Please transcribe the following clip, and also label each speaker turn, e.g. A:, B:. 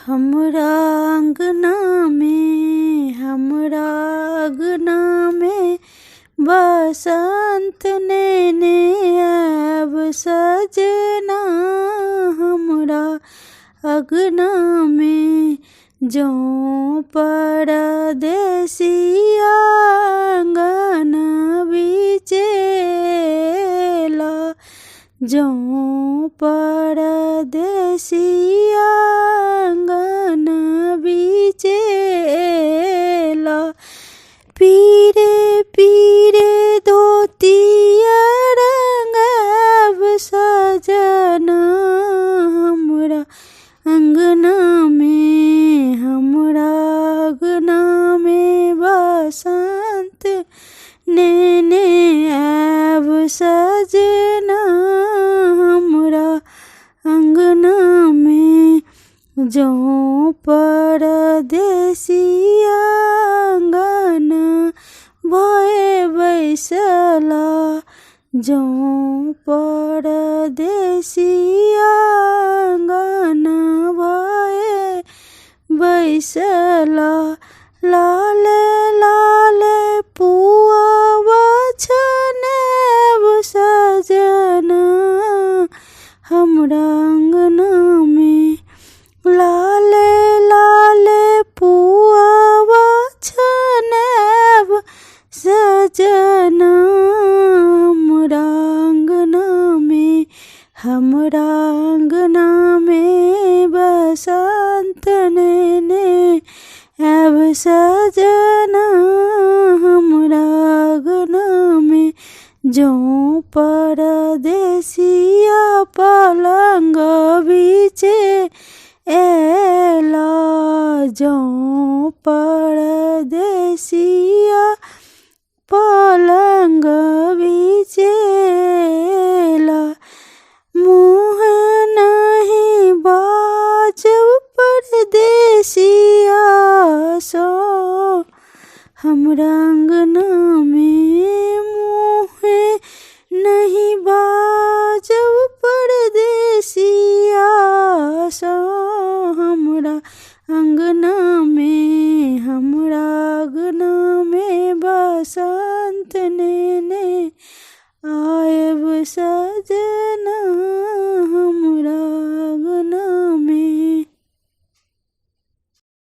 A: हमरा अंगना में बसंत ने अब सजना। हमरा अंगना में जो परदेसिया अंगना बिचेला। जो परदेसिया अंगना बिचेला। पीरे पीरे धोतिया रंगब सजना। हमरा अंगना में बसंत ने अब सजना। हमरा अंगना में जो परदेसिया अंगना भए बैसला। जो परदेसिया अंगना भए बैसला। लाले लाले पुआ छनेब सजना। हमरा अंगना में लाले लाले पुआ छनेब सजना। हमरा अंगना में बसंत ने अब सजना। हमरा अंगना में जो परदेसिया पलंग बिचे एला। जो परदेसिया पलंग बिचेला। मुँह नहीं बाजब परदेसिया सो। हमरा अंगना में मुँह नहीं बाजब परदेसिया सो। हमरा अंगना में बसंत ने आयब सजना। हमरा